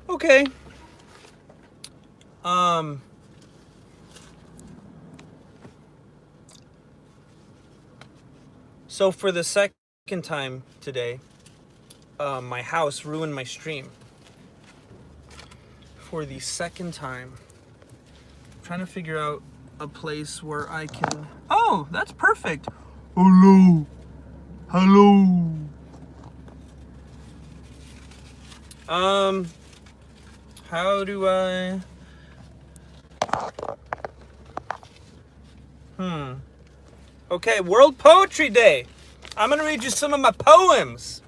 Okay. Um. So for the second time today, my house ruined my stream. For the second time, I'm trying to figure out a place where I can. Oh, that's perfect. Hello. Hello. How do I? Okay, World Poetry Day. I'm gonna read you some of my poems.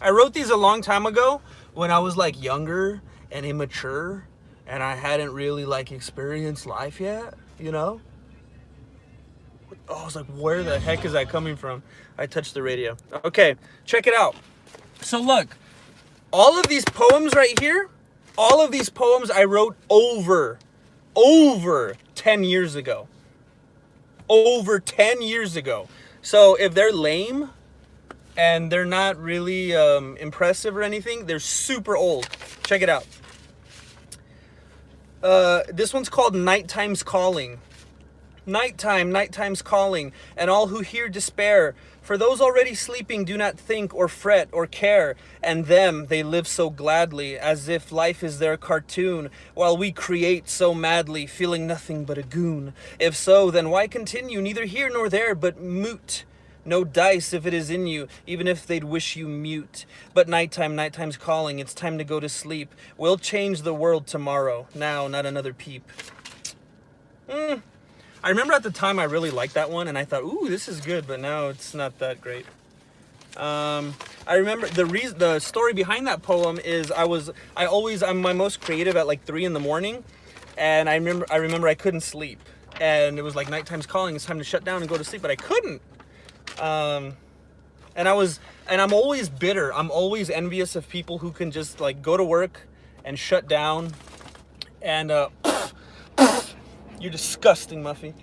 I wrote these a long time ago when I was like younger and immature and I hadn't really like experienced life yet, you know? Oh, I was like, where the heck is that coming from? I touched the radio. Okay, check it out. So look, all of these poems right here, all of these poems I wrote over 10 years ago. Over 10 years ago. So if they're lame and they're not really impressive or anything, they're super old. Check it out. This one's called Nighttime's Calling. Nighttime's calling, and all who hear despair. For those already sleeping do not think or fret or care, and them they live so gladly, as if life is their cartoon, while we create so madly, feeling nothing but a goon. If so, then why continue, neither here nor there, but moot? No dice if it is in you, even if they'd wish you mute. But nighttime's calling, it's time to go to sleep. We'll change the world tomorrow, now not another peep. I remember at the time I really liked that one, and I thought, ooh, this is good, but now it's not that great. I remember the story behind that poem is I'm my most creative at like 3 in the morning, and I remember I couldn't sleep, and it was like nighttime's calling, it's time to shut down and go to sleep, but I couldn't. And I'm always bitter. I'm always envious of people who can just like go to work and shut down, and you're disgusting, Muffy.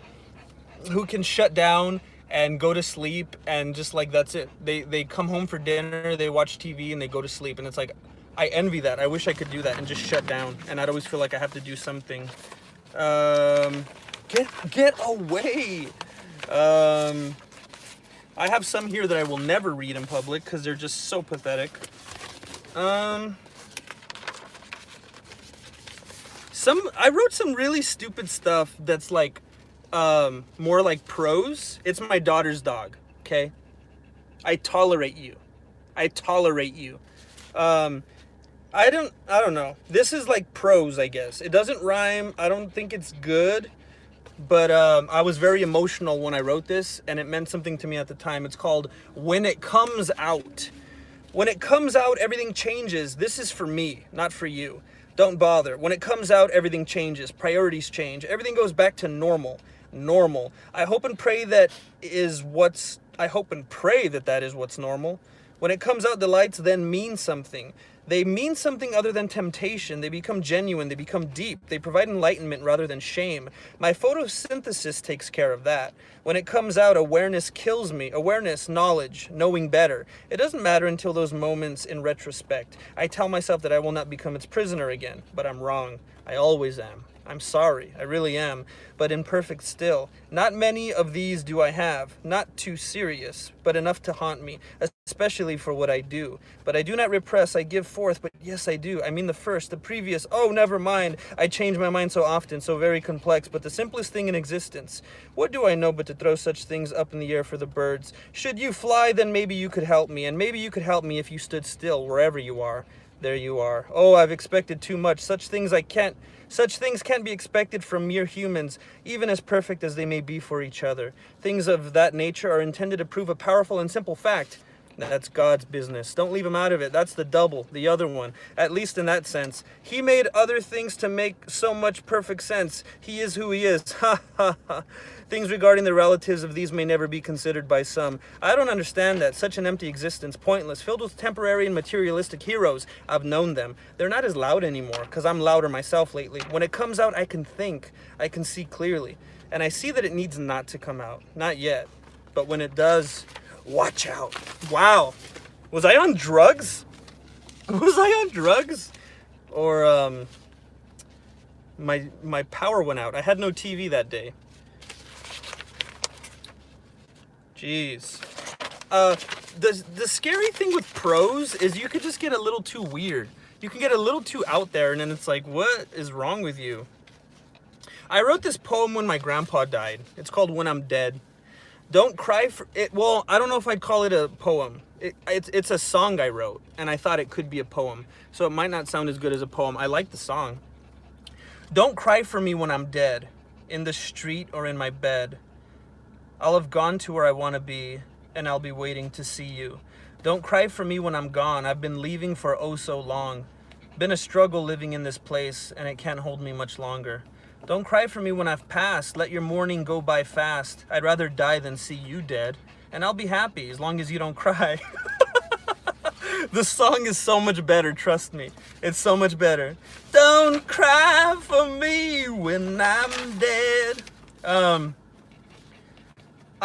Who can shut down and go to sleep and just like that's it. They come home for dinner, they watch TV, and they go to sleep. And it's like, I envy that. I wish I could do that and just shut down. And I'd always feel like I have to do something. Get away. I have some here that I will never read in public because they're just so pathetic. I wrote some really stupid stuff that's like more like prose. It's my daughter's dog, okay? I tolerate you. I don't know. This is like prose, I guess. It doesn't rhyme. I don't think it's good. But I was very emotional when I wrote this, and it meant something to me at the time. It's called When It Comes Out. When it comes out, everything changes. This is for me, not for you. Don't bother. When it comes out, everything changes. Priorities change. Everything goes back to normal. I hope and pray that is what's normal. When it comes out, the lights then mean something. They mean something other than temptation. They become genuine. They become deep. They provide enlightenment rather than shame. My photosynthesis takes care of that. When it comes out, awareness kills me. Awareness, knowledge, knowing better. It doesn't matter until those moments in retrospect. I tell myself that I will not become its prisoner again, but I'm wrong. I always am. I'm sorry, I really am, but imperfect still. Not many of these do I have, not too serious, but enough to haunt me, especially for what I do. But I do not repress, I give forth, but yes I do. I mean the first, the previous, oh never mind. I change my mind so often, so very complex, but the simplest thing in existence. What do I know but to throw such things up in the air for the birds? Should you fly, then maybe you could help me, and maybe you could help me if you stood still, wherever you are. There you are. Oh, I've expected too much. Such things can't be expected from mere humans, even as perfect as they may be for each other. Things of that nature are intended to prove a powerful and simple fact. That's God's business. Don't leave him out of it. That's the double, the other one. At least in that sense. He made other things to make so much perfect sense. He is who he is. Ha ha ha. Things regarding the relatives of these may never be considered by some. I don't understand that. Such an empty existence, pointless, filled with temporary and materialistic heroes. I've known them. They're not as loud anymore, because I'm louder myself lately. When it comes out, I can think. I can see clearly. And I see that it needs not to come out. Not yet. But when it does, watch out. Wow. Was I on drugs? Or my power went out. I had no TV that day. Jeez. The scary thing with prose is you could just get a little too weird. You can get a little too out there, and then it's like, what is wrong with you? I wrote this poem when my grandpa died. It's called When I'm Dead. Don't cry for it. Well, I don't know if I'd call it a poem. It's a song I wrote, and I thought it could be a poem. So it might not sound as good as a poem. I like the song. Don't cry for me when I'm dead, in the street or in my bed. I'll have gone to where I want to be, and I'll be waiting to see you. Don't cry for me when I'm gone. I've been leaving for oh so long. Been a struggle living in this place, and it can't hold me much longer. Don't cry for me when I've passed. Let your mourning go by fast. I'd rather die than see you dead, and I'll be happy as long as you don't cry. The song is so much better, trust me. It's so much better. Don't cry for me when I'm dead. I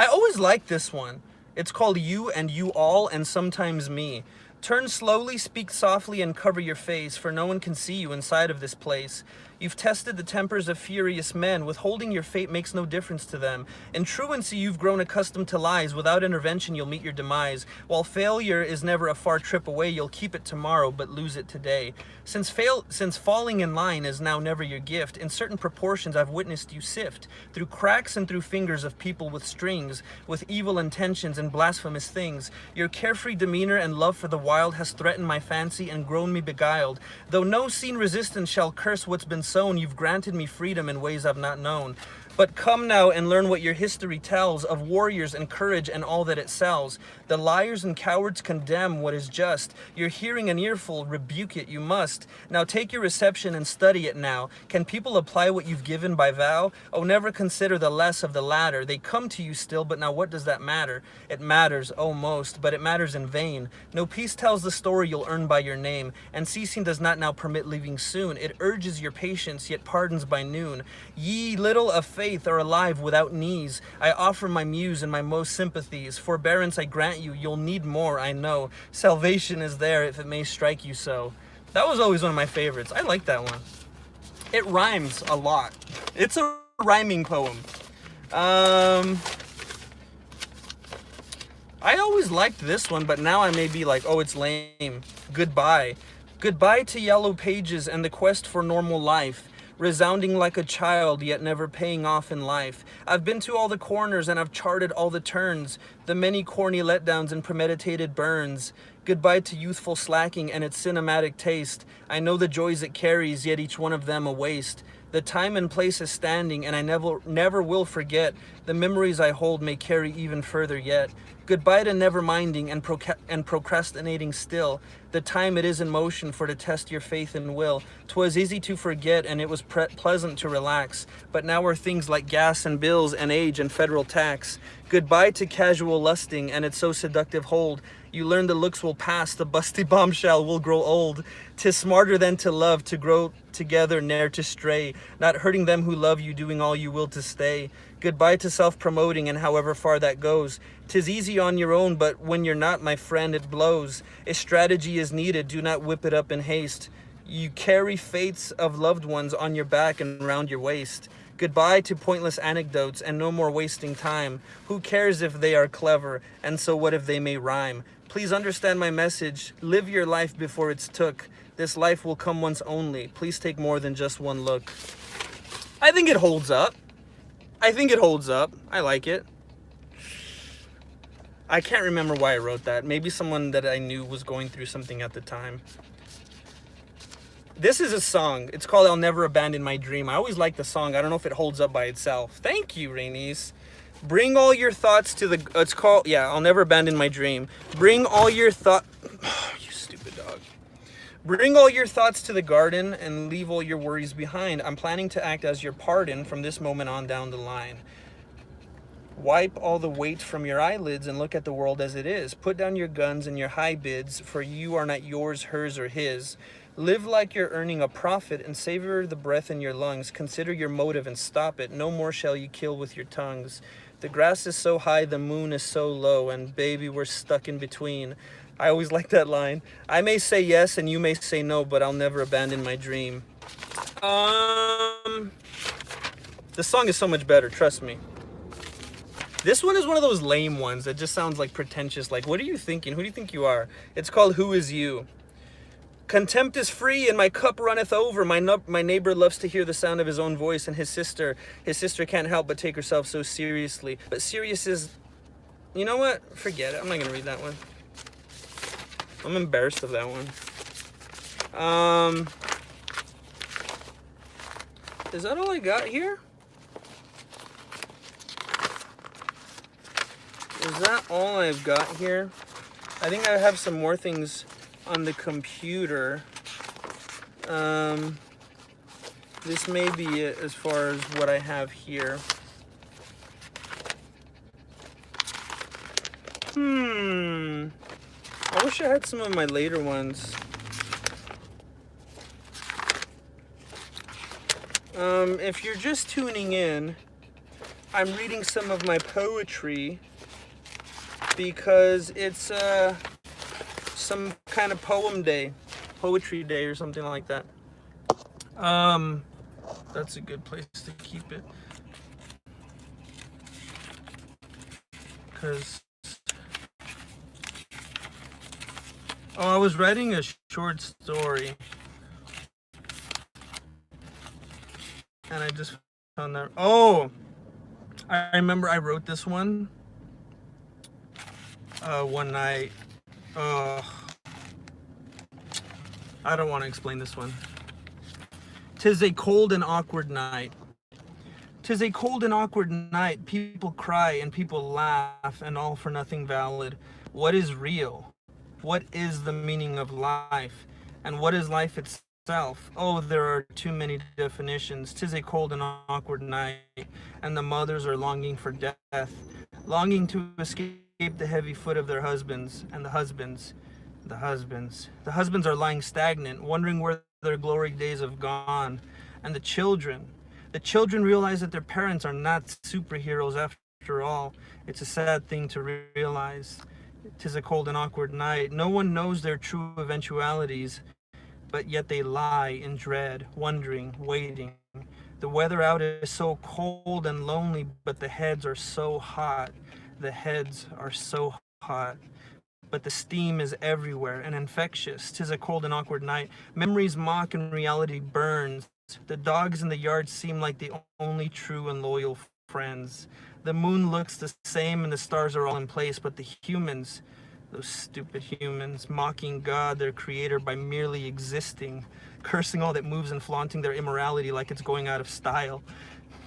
always like this one. It's called You and You All and Sometimes Me. Turn slowly, speak softly, and cover your face, for no one can see you inside of this place. You've tested the tempers of furious men. Withholding your fate makes no difference to them. In truancy, you've grown accustomed to lies. Without intervention, you'll meet your demise. While failure is never a far trip away, you'll keep it tomorrow, but lose it today. Since falling in line is now never your gift, in certain proportions I've witnessed you sift through cracks and through fingers of people with strings, with evil intentions and blasphemous things. Your carefree demeanor and love for the wild has threatened my fancy and grown me beguiled. Though no seen resistance shall curse what's been sown, you've granted me freedom in ways I've not known. But come now and learn what your history tells of warriors and courage and all that it sells. The liars and cowards condemn what is just. Your hearing an earful, rebuke it, you must. Now take your reception and study it now. Can people apply what you've given by vow? Oh, never consider the less of the latter. They come to you still, but now what does that matter? It matters, oh most, but it matters in vain. No peace tells the story you'll earn by your name, and ceasing does not now permit leaving soon. It urges your patience, yet pardons by noon. Ye little of faith are alive without knees. I offer my muse and my most sympathies. Forbearance I grant you, you'll need more, I know. Salvation is there if it may strike you so. That was always one of my favorites. I like that one. It rhymes a lot. It's a rhyming poem. I always liked this one, but now I may be like, oh, it's lame. Goodbye. Goodbye to yellow pages and the quest for normal life. Resounding like a child, yet never paying off in life. I've been to all the corners and I've charted all the turns, the many corny letdowns and premeditated burns. Goodbye to youthful slacking and its cinematic taste. I know the joys it carries, yet each one of them a waste. The time and place is standing, and I never will forget. The memories I hold may carry even further yet. Goodbye to never minding and procrastinating still. The time it is in motion for to test your faith and will. 'Twas easy to forget, and it was pleasant to relax. But now are things like gas and bills and age and federal tax. Goodbye to casual lusting and its so seductive hold. You learn the looks will pass, the busty bombshell will grow old. 'Tis smarter than to love, to grow together, ne'er to stray. Not hurting them who love you, doing all you will to stay. Goodbye to self-promoting and however far that goes. 'Tis easy on your own, but when you're not, my friend, it blows. A strategy is needed, do not whip it up in haste. You carry fates of loved ones on your back and round your waist. Goodbye to pointless anecdotes and no more wasting time. Who cares if they are clever, and so what if they may rhyme? Please understand my message. Live your life before it's took. This life will come once only. Please take more than just one look. I think it holds up. I like it. I can't remember why I wrote that. Maybe someone that I knew was going through something at the time. This is a song. It's called I'll Never Abandon My Dream. I always like the song. I don't know if it holds up by itself. Thank you, Rainice. Bring all your thoughts to the... It's called... Yeah, I'll Never Abandon My Dream. Bring all your thoughts... You stupid dog. Bring all your thoughts to the garden and leave all your worries behind. I'm planning to act as your pardon from this moment on down the line. Wipe all the weight from your eyelids and look at the world as it is. Put down your guns and your high bids, for you are not yours, hers, or his. Live like you're earning a profit and savor the breath in your lungs. Consider your motive and stop it. No more shall you kill with your tongues. The grass is so high, the moon is so low, and baby, we're stuck in between. I always like that line. I may say yes and you may say no, but I'll never abandon my dream. The song is so much better, trust me. This one is one of those lame ones that just sounds like pretentious. Like, what are you thinking? Who do you think you are? It's called Who Is You? Contempt is free and my cup runneth over. My neighbor loves to hear the sound of his own voice, and his sister can't help but take herself so seriously. But serious is, you know what? Forget it. I'm not gonna read that one. I'm embarrassed of that one. Is that all I got here? Is that all I've got here? I think I have some more things on the computer. This may be it as far as what I have here. I wish I had some of my later ones. If you're just tuning in, I'm reading some of my poetry because it's some kind of poetry day or something like that. That's a good place to keep it, because I was writing a short story and I just found that. I remember I wrote this one one night. I don't want to explain this one. 'Tis a cold and awkward night. 'Tis a cold and awkward night. People cry and people laugh, and all for nothing valid. What is real? What is the meaning of life? And what is life itself? Oh, there are too many definitions. 'Tis a cold and awkward night, and the mothers are longing for death, longing to escape the heavy foot of their husbands, and the husbands are lying stagnant, wondering where their glory days have gone. And the children realize that their parents are not superheroes after all. It's a sad thing to realize. 'Tis a cold and awkward night. No one knows their true eventualities, but yet they lie in dread, wondering, waiting. The weather out is so cold and lonely, but the heads are so hot. The heads are so hot. But the steam is everywhere and infectious. 'Tis a cold and awkward night. Memories mock and reality burns. The dogs in the yard seem like the only true and loyal friends. The moon looks the same and the stars are all in place, but the humans, those stupid humans, mocking God, their creator, by merely existing, cursing all that moves and flaunting their immorality like it's going out of style.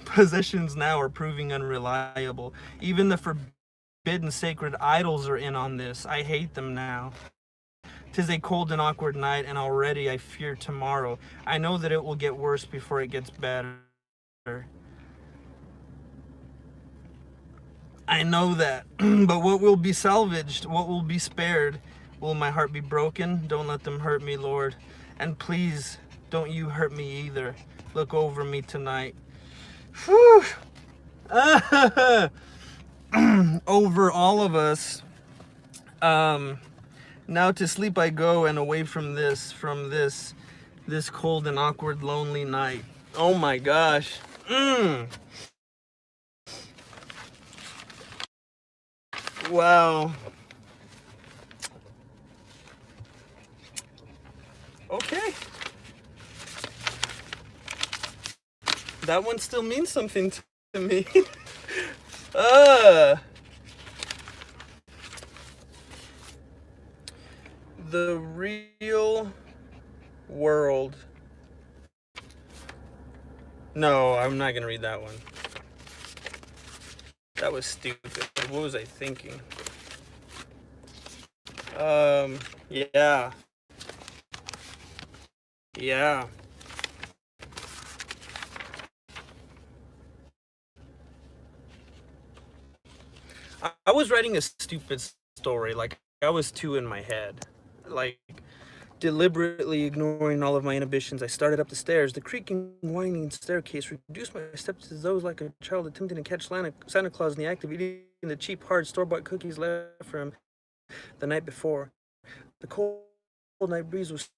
Possessions now are proving unreliable. Even the forbidden sacred idols are in on this. I hate them now. 'Tis a cold and awkward night, and already I fear tomorrow. I know that it will get worse before it gets better. I know that. But what will be salvaged? What will be spared? Will my heart be broken? Don't let them hurt me, Lord. And please, don't you hurt me either. Look over me tonight. Whew. Over all of us. Now to sleep I go, and away from this cold and awkward lonely night. Oh my gosh. Wow. Okay. That one still means something to me. The real world. No, I'm not gonna read that one. That was stupid. What was I thinking? Yeah. Yeah. I was writing a stupid story. Like, I was too in my head. Like, deliberately ignoring all of my inhibitions, I started up the stairs. The creaking, whining staircase reduced my steps to those like a child attempting to catch Santa Claus in the act of eating the cheap, hard, store-bought cookies left for him the night before. The cold night breeze was